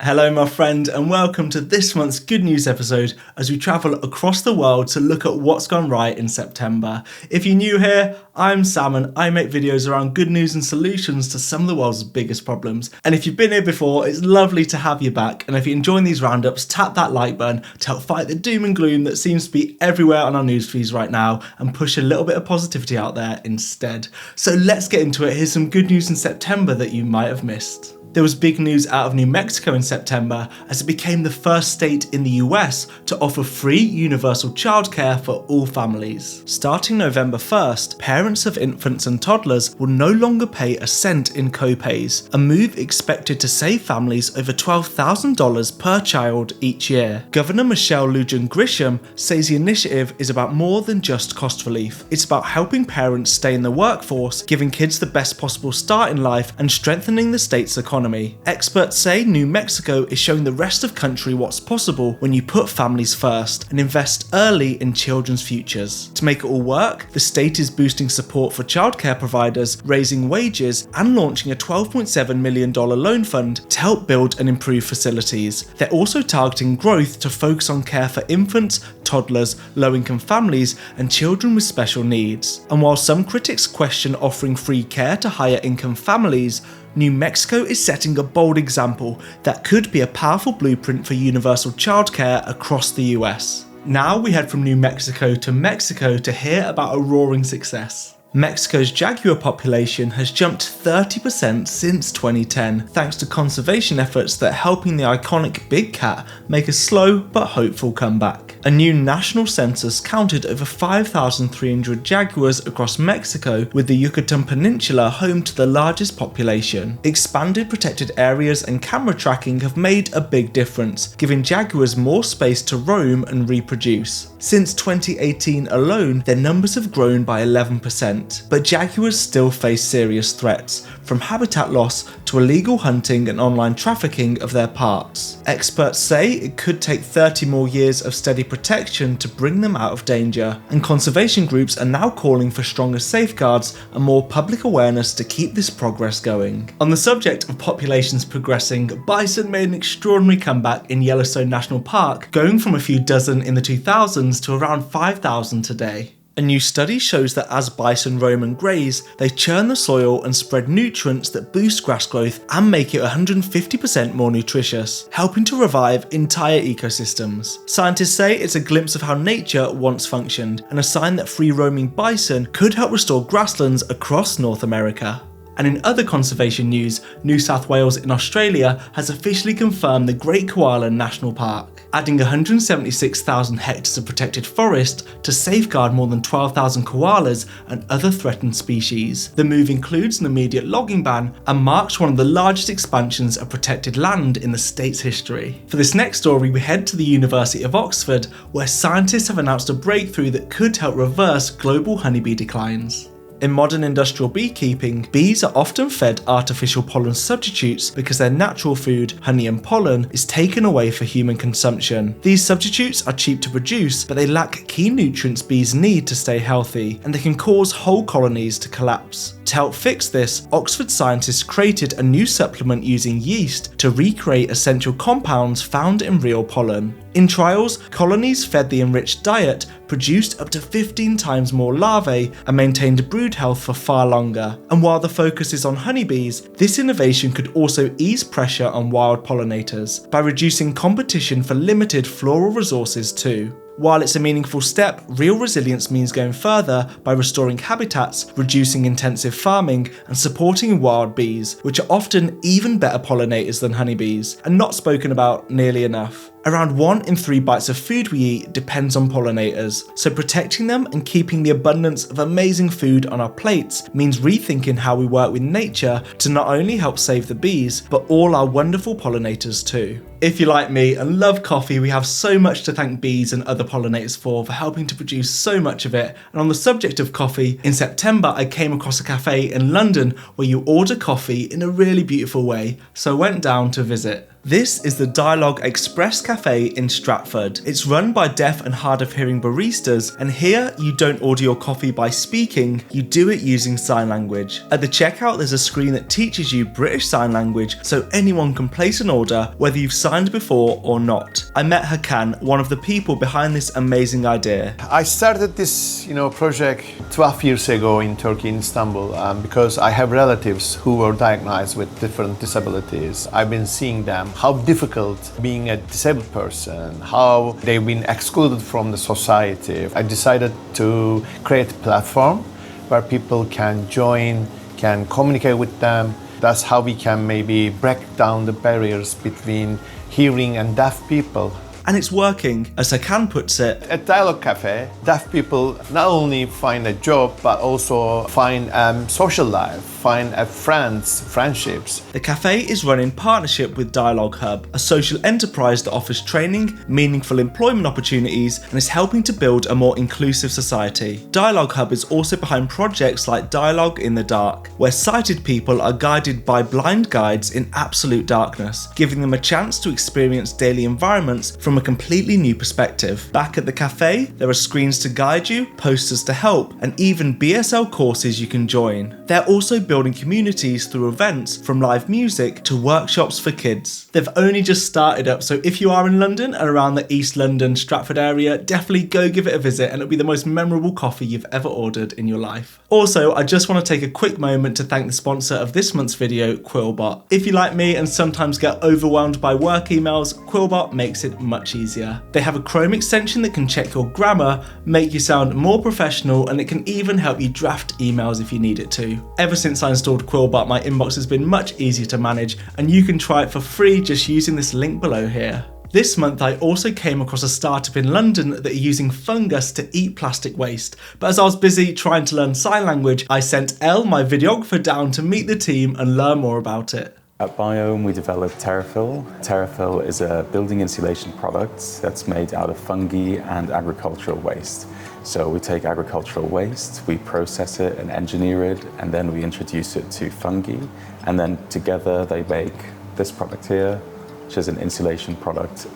Hello my friend, and welcome to this month's Good News episode as we travel across the world to look at what's gone right in September. If you're new here, I'm Salmon. I make videos around good news and solutions to some of the world's biggest problems. And if you've been here before, it's lovely to have you back. And if you're enjoying these roundups, tap that like button to help fight the doom and gloom that seems to be everywhere on our news feeds right now and push a little bit of positivity out there instead. So let's get into it. Here's some good news in September that you might have missed. There was big news out of New Mexico in September as it became the first state in the US to offer free universal childcare for all families. Starting November 1st, parents of infants and toddlers will no longer pay a cent in co-pays, a move expected to save families over $12,000 per child each year. Governor Michelle Lujan Grisham says the initiative is about more than just cost relief. It's about helping parents stay in the workforce, giving kids the best possible start in life, and strengthening the state's economy. Experts say New Mexico is showing the rest of country what's possible when you put families first and invest early in children's futures. To make it all work, the state is boosting support for childcare providers, raising wages, and launching a $12.7 million loan fund to help build and improve facilities. They're also targeting growth to focus on care for infants, toddlers, low-income families, and children with special needs. And while some critics question offering free care to higher-income families, New Mexico is setting a bold example that could be a powerful blueprint for universal childcare across the US. Now we head from New Mexico to hear about a roaring success. Mexico's Jaguar population has jumped 30% since 2010 thanks to conservation efforts that are helping the iconic big cat make a slow but hopeful comeback. A new national census counted over 5,300 jaguars across Mexico, with the Yucatan Peninsula home to the largest population. Expanded protected areas and camera tracking have made a big difference, giving jaguars more space to roam and reproduce. Since 2018 alone, their numbers have grown by 11%, but jaguars still face serious threats, from habitat loss to illegal hunting and online trafficking of their parts. Experts say it could take 30 more years of steady protection to bring them out of danger, and conservation groups are now calling for stronger safeguards and more public awareness to keep this progress going. On the subject of populations progressing, bison made an extraordinary comeback in Yellowstone National Park, going from a few dozen in the 2000s to around 5,000 today. A new study shows that as bison roam and graze, they churn the soil and spread nutrients that boost grass growth and make it 150% more nutritious, helping to revive entire ecosystems. Scientists say it's a glimpse of how nature once functioned, and a sign that free-roaming bison could help restore grasslands across North America. And in other conservation news, New South Wales in Australia has officially confirmed the Great Koala National Park, adding 176,000 hectares of protected forest to safeguard more than 12,000 koalas and other threatened species. The move includes an immediate logging ban and marks one of the largest expansions of protected land in the state's history. For this next story, we head to the University of Oxford, where scientists have announced a breakthrough that could help reverse global honeybee declines. In modern industrial beekeeping, bees are often fed artificial pollen substitutes because their natural food, honey and pollen, is taken away for human consumption. These substitutes are cheap to produce, but they lack key nutrients bees need to stay healthy, and they can cause whole colonies to collapse. To help fix this, Oxford scientists created a new supplement using yeast to recreate essential compounds found in real pollen. In trials, colonies fed the enriched diet produced up to 15 times more larvae and maintained brood health for far longer. And while the focus is on honeybees, this innovation could also ease pressure on wild pollinators by reducing competition for limited floral resources too. While it's a meaningful step, real resilience means going further by restoring habitats, reducing intensive farming, and supporting wild bees, which are often even better pollinators than honeybees, and not spoken about nearly enough. Around 1 in 3 bites of food we eat depends on pollinators, so protecting them and keeping the abundance of amazing food on our plates means rethinking how we work with nature to not only help save the bees, but all our wonderful pollinators too. If you're like me and love coffee, we have so much to thank bees and other pollinators for helping to produce so much of it. And on the subject of coffee, in September I came across a cafe in London where you order coffee in a really beautiful way, so I went down to visit. This is the Dialogue Express Cafe in Stratford. It's run by deaf and hard of hearing baristas, and here you don't order your coffee by speaking, you do it using sign language. At the checkout there's a screen that teaches you British Sign Language so anyone can place an order whether you've signed before or not. I met Hakan, one of the people behind this amazing idea. I started this project 12 years ago in Turkey, in Istanbul, because I have relatives who were diagnosed with different disabilities. I've been seeing them, how difficult being a disabled person, how they've been excluded from the society. I decided to create a platform where people can join, can communicate with them. That's how we can maybe break down the barriers between hearing and deaf people. And it's working, as Hakan puts it. At Dialogue Cafe, deaf people not only find a job, but also find social life, find friendships. The cafe is run in partnership with Dialogue Hub, a social enterprise that offers training, meaningful employment opportunities, and is helping to build a more inclusive society. Dialogue Hub is also behind projects like Dialogue in the Dark, where sighted people are guided by blind guides in absolute darkness, giving them a chance to experience daily environments from a completely new perspective. Back at the cafe, there are screens to guide you, posters to help, and even BSL courses you can join. They're also building communities through events, from live music to workshops for kids. They've only just started up, so if you are in London and around the East London, Stratford area, definitely go give it a visit and it'll be the most memorable coffee you've ever ordered in your life. Also, I just want to take a quick moment to thank the sponsor of this month's video, Quillbot. If you like me and sometimes get overwhelmed by work emails, Quillbot makes it much easier. They have a Chrome extension that can check your grammar, make you sound more professional, and it can even help you draft emails if you need it to. Ever since I installed Quillbot, my inbox has been much easier to manage, and you can try it for free just using this link below here. This month I also came across a startup in London that are using fungus to eat plastic waste, but as I was busy trying to learn sign language, I sent Elle, my videographer, down to meet the team and learn more about it. At Biome, we developed Terrafill. Terrafill is a building insulation product that's made out of fungi and agricultural waste. So we take agricultural waste, we process it and engineer it, and then we introduce it to fungi, and then together they make this product here, which is an insulation product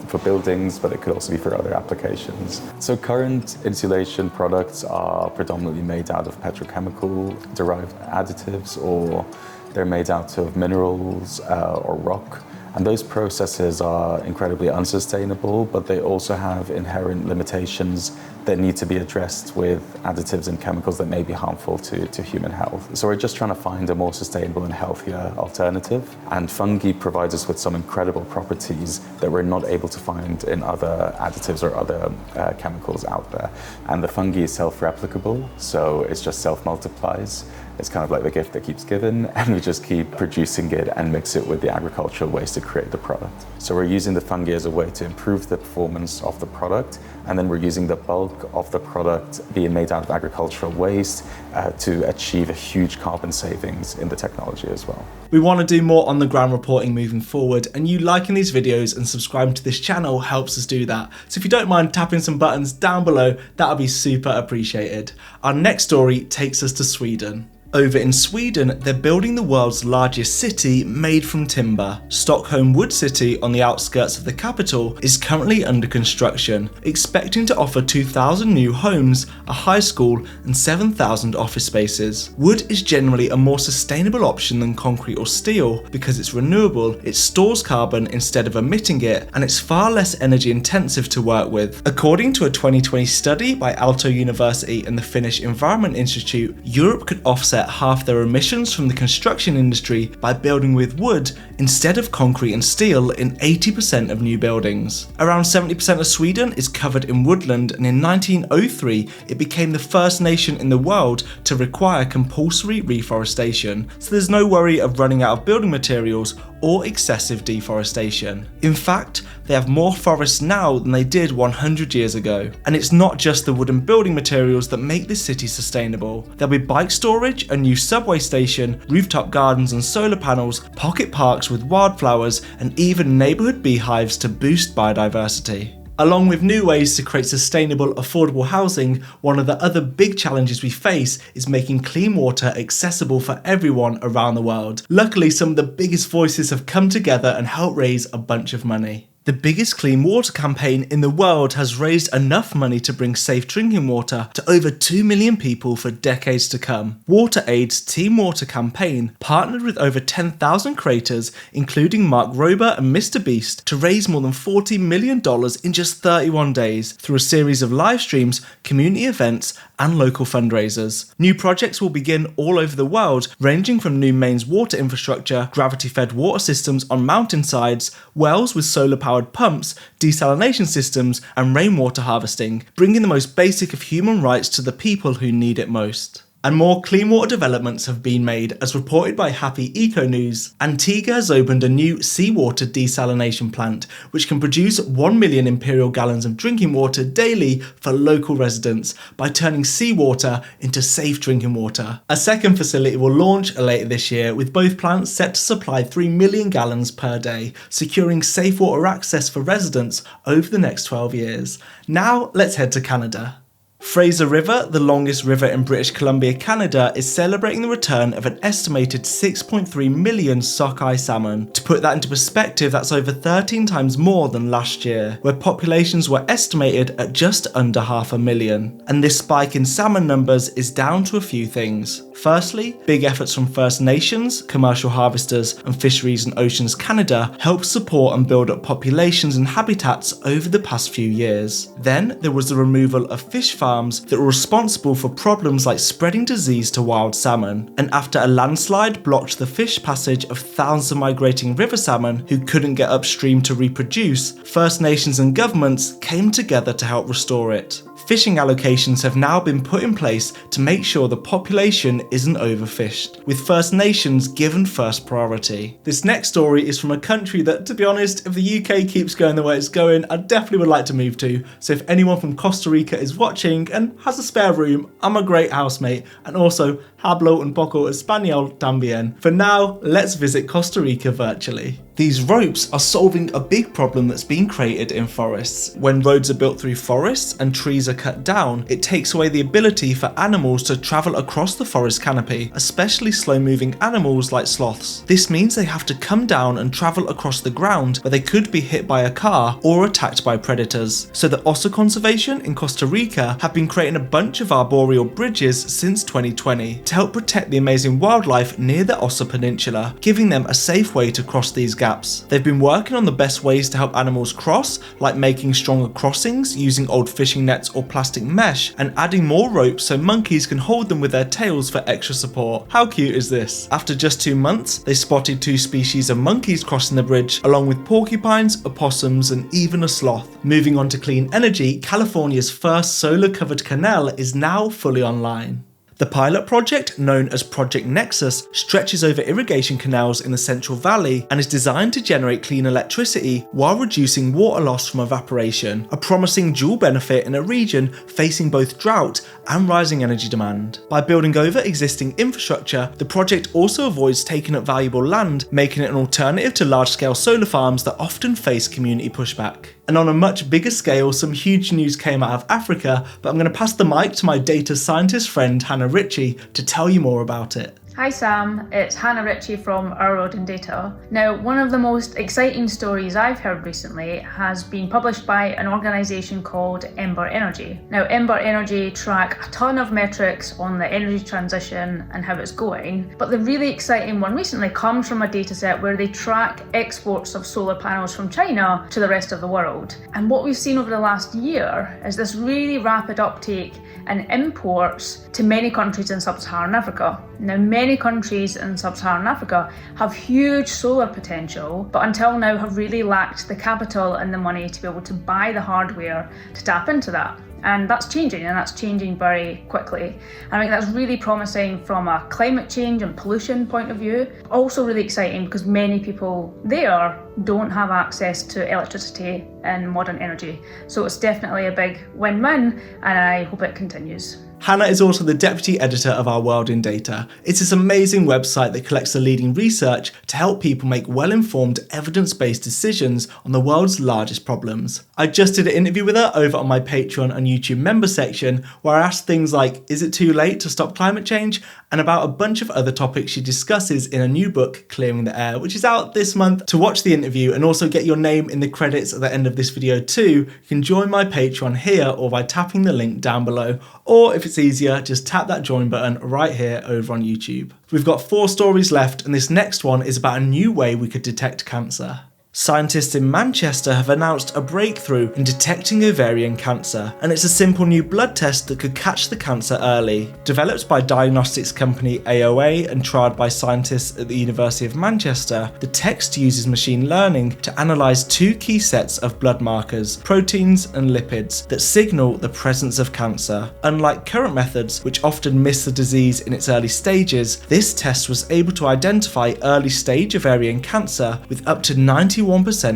for buildings, but it could also be for other applications. So current insulation products are predominantly made out of petrochemical derived additives, or they're made out of minerals or rock. And those processes are incredibly unsustainable, but they also have inherent limitations that need to be addressed with additives and chemicals that may be harmful to human health. So we're just trying to find a more sustainable and healthier alternative. And fungi provides us with some incredible properties that we're not able to find in other additives or other chemicals out there. And the fungi is self-replicable, so it just self-multiplies. It's kind of like the gift that keeps giving, and we just keep producing it and mix it with the agricultural waste to create the product. So we're using the fungi as a way to improve the performance of the product, and then we're using the bulk of the product being made out of agricultural waste to achieve a huge carbon savings in the technology as well. We want to do more on the ground reporting moving forward, and you liking these videos and subscribing to this channel helps us do that. So if you don't mind tapping some buttons down below, that'll be super appreciated. Our next story takes us to Sweden. Over in Sweden, they're building the world's largest city made from timber. Stockholm Wood City, on the outskirts of the capital, is currently under construction, expecting to offer 2,000 new homes, a high school, and 7,000 office spaces. Wood is generally a more sustainable option than concrete or steel because it's renewable, it stores carbon instead of emitting it, and it's far less energy intensive to work with. According to a 2020 study by Aalto University and the Finnish Environment Institute, Europe could offset half their emissions from the construction industry by building with wood instead of concrete and steel in 80% of new buildings. Around 70% of Sweden is covered in woodland, and in 1903 it became the first nation in the world to require compulsory reforestation, so there's no worry of running out of building materials or excessive deforestation. In fact, they have more forests now than they did 100 years ago. And it's not just the wooden building materials that make this city sustainable. There'll be bike storage, a new subway station, rooftop gardens and solar panels, pocket parks with wildflowers, and even neighbourhood beehives to boost biodiversity. Along with new ways to create sustainable, affordable housing, one of the other big challenges we face is making clean water accessible for everyone around the world. Luckily, some of the biggest voices have come together and helped raise a bunch of money. The biggest clean water campaign in the world has raised enough money to bring safe drinking water to over 2 million people for decades to come. WaterAid's Team Water campaign partnered with over 10,000 creators, including Mark Rober and Mr. Beast, to raise more than $40 million in just 31 days through a series of live streams, community events, and local fundraisers. New projects will begin all over the world, ranging from new mains water infrastructure, gravity-fed water systems on mountainsides, wells with solar-powered pumps, desalination systems, and rainwater harvesting, bringing the most basic of human rights to the people who need it most. And more clean water developments have been made, as reported by Happy Eco News. Antigua has opened a new seawater desalination plant, which can produce 1 million imperial gallons of drinking water daily for local residents by turning seawater into safe drinking water. A second facility will launch later this year, with both plants set to supply 3 million gallons per day, securing safe water access for residents over the next 12 years. Now let's head to Canada. Fraser River, the longest river in British Columbia, Canada, is celebrating the return of an estimated 6.3 million sockeye salmon. To put that into perspective, that's over 13 times more than last year, where populations were estimated at just under 500,000. And this spike in salmon numbers is down to a few things. Firstly, big efforts from First Nations, commercial harvesters, and Fisheries and Oceans Canada helped support and build up populations and habitats over the past few years. Then there was the removal of fish farms that were responsible for problems like spreading disease to wild salmon. And after a landslide blocked the fish passage of thousands of migrating river salmon who couldn't get upstream to reproduce, First Nations and governments came together to help restore it. Fishing allocations have now been put in place to make sure the population isn't overfished, with First Nations given first priority. This next story is from a country that, to be honest, if the UK keeps going the way it's going, I definitely would like to move to. So if anyone from Costa Rica is watching and has a spare room, I'm a great housemate, and also hablo un poco español también. For now, let's visit Costa Rica virtually. These ropes are solving a big problem that's been created in forests. When roads are built through forests and trees are cut down, it takes away the ability for animals to travel across the forest canopy, especially slow-moving animals like sloths. This means they have to come down and travel across the ground, where they could be hit by a car or attacked by predators. So the Oso Conservation in Costa Rica have been creating a bunch of arboreal bridges since 2020 to help protect the amazing wildlife near the Oso Peninsula, giving them a safe way to cross these gaps. They've been working on the best ways to help animals cross, like making stronger crossings using old fishing nets or plastic mesh, and adding more ropes so monkeys can hold them with their tails for extra support. How cute is this? After just 2 months, they spotted 2 species of monkeys crossing the bridge, along with porcupines, opossums, and even a sloth. Moving on to clean energy, California's first solar-covered canal is now fully online. The pilot project, known as Project Nexus, stretches over irrigation canals in the Central Valley and is designed to generate clean electricity while reducing water loss from evaporation, a promising dual benefit in a region facing both drought and rising energy demand. By building over existing infrastructure, the project also avoids taking up valuable land, making it an alternative to large-scale solar farms that often face community pushback. And on a much bigger scale, some huge news came out of Africa, but I'm going to pass the mic to my data scientist friend Hannah Ritchie to tell you more about it. Hi Sam, it's Hannah Ritchie from Our Road in Data. Now, one of the most exciting stories I've heard recently has been published by an organisation called Ember Energy. Now, Ember Energy track a ton of metrics on the energy transition and how it's going, but the really exciting one recently comes from a dataset where they track exports of solar panels from China to the rest of the world. And what we've seen over the last year is this really rapid uptake in imports to many countries in sub-Saharan Africa. Now, many countries in sub-Saharan Africa have huge solar potential, but until now have really lacked the capital and the money to be able to buy the hardware to tap into that. And that's changing, and that's changing very quickly. I think that's really promising from a climate change and pollution point of view. Also really exciting because many people there don't have access to electricity and modern energy. So it's definitely a big win-win, and I hope it continues. Hannah is also the deputy editor of Our World in Data. It's this amazing website that collects the leading research to help people make well-informed, evidence-based decisions on the world's largest problems. I just did an interview with her over on my Patreon and YouTube member section, where I asked things like, is it too late to stop climate change? And about a bunch of other topics she discusses in a new book, Clearing the Air, which is out this month. To watch the interview and also get your name in the credits at the end of this video too, you can join my Patreon here or by tapping the link down below. Or if it's easier, just tap that join button right here over on YouTube. We've got 4 stories left, and this next one is about a new way we could detect cancer. Scientists in Manchester have announced a breakthrough in detecting ovarian cancer, and it's a simple new blood test that could catch the cancer early. Developed by diagnostics company AOA and trialled by scientists at the University of Manchester, the test uses machine learning to analyse 2 key sets of blood markers, proteins and lipids, that signal the presence of cancer. Unlike current methods, which often miss the disease in its early stages, this test was able to identify early stage ovarian cancer with up to 91%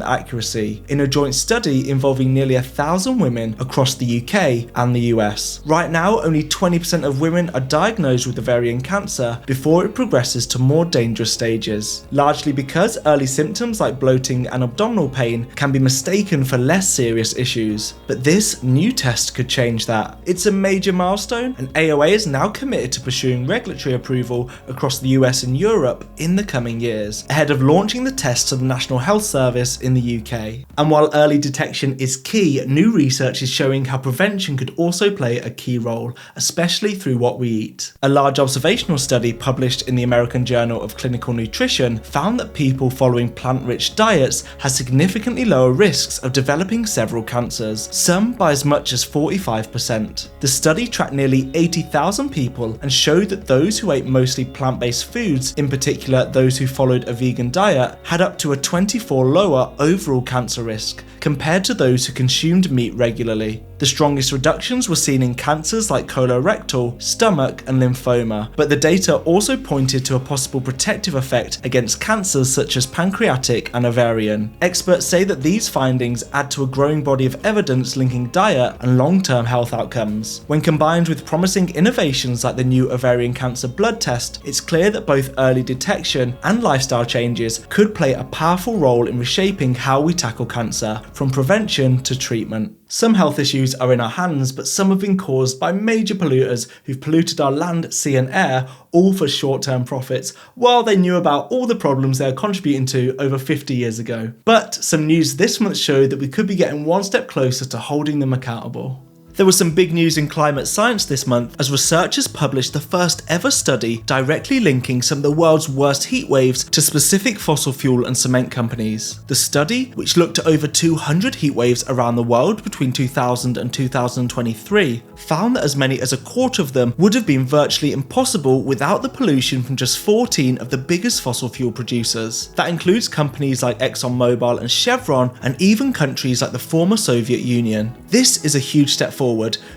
accuracy in a joint study involving nearly 1,000 women across the UK and the US. Right now, only 20% of women are diagnosed with ovarian cancer before it progresses to more dangerous stages, largely because early symptoms like bloating and abdominal pain can be mistaken for less serious issues. But this new test could change that. It's a major milestone, and AOA is now committed to pursuing regulatory approval across the US and Europe in the coming years, ahead of launching the test to the National Health Service in the UK. And while early detection is key, new research is showing how prevention could also play a key role, especially through what we eat. A large observational study published in the American Journal of Clinical Nutrition found that people following plant-rich diets had significantly lower risks of developing several cancers, some by as much as 45%. The study tracked nearly 80,000 people and showed that those who ate mostly plant-based foods, in particular those who followed a vegan diet, had up to a 24 lower overall cancer risk compared to those who consumed meat regularly. The strongest reductions were seen in cancers like colorectal, stomach, and lymphoma, but the data also pointed to a possible protective effect against cancers such as pancreatic and ovarian. Experts say that these findings add to a growing body of evidence linking diet and long-term health outcomes. When combined with promising innovations like the new ovarian cancer blood test, it's clear that both early detection and lifestyle changes could play a powerful role in reshaping how we tackle cancer, from prevention to treatment. Some health issues are in our hands, but some have been caused by major polluters who've polluted our land, sea and air, all for short-term profits, while they knew about all the problems they are contributing to over 50 years ago. But some news this month showed that we could be getting one step closer to holding them accountable. There was some big news in climate science this month as researchers published the first ever study directly linking some of the world's worst heat waves to specific fossil fuel and cement companies. The study, which looked at over 200 heat waves around the world between 2000 and 2023, found that as many as a quarter of them would have been virtually impossible without the pollution from just 14 of the biggest fossil fuel producers. That includes companies like ExxonMobil and Chevron, and even countries like the former Soviet Union. This is a huge step forward,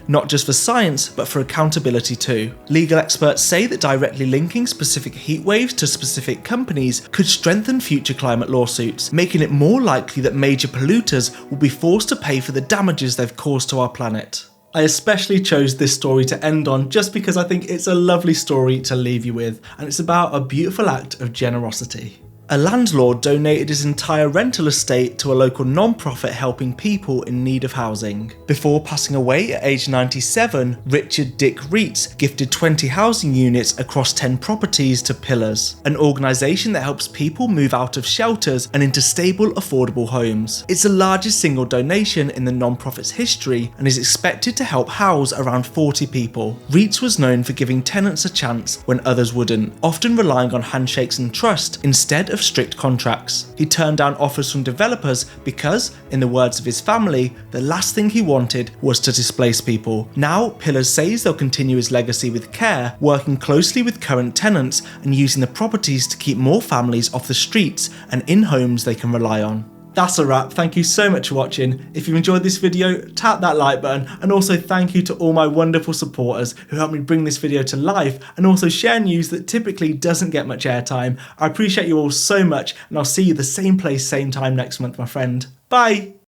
not just for science, but for accountability too. Legal experts say that directly linking specific heat waves to specific companies could strengthen future climate lawsuits, making it more likely that major polluters will be forced to pay for the damages they've caused to our planet. I especially chose this story to end on just because I think it's a lovely story to leave you with, and it's about a beautiful act of generosity. A landlord donated his entire rental estate to a local non-profit helping people in need of housing. Before passing away at age 97, Richard Dick Reitz gifted 20 housing units across 10 properties to Pillars, an organisation that helps people move out of shelters and into stable, affordable homes. It's the largest single donation in the non-profit's history and is expected to help house around 40 people. Reitz was known for giving tenants a chance when others wouldn't, often relying on handshakes and trust instead of strict contracts. He turned down offers from developers because, in the words of his family, the last thing he wanted was to displace people. Now, Pillars says they'll continue his legacy with care, working closely with current tenants and using the properties to keep more families off the streets and in homes they can rely on. That's a wrap. Thank you so much for watching. If you enjoyed this video, tap that like button, and also thank you to all my wonderful supporters who helped me bring this video to life and also share news that typically doesn't get much airtime. I appreciate you all so much, and I'll see you the same place, same time next month, my friend. Bye!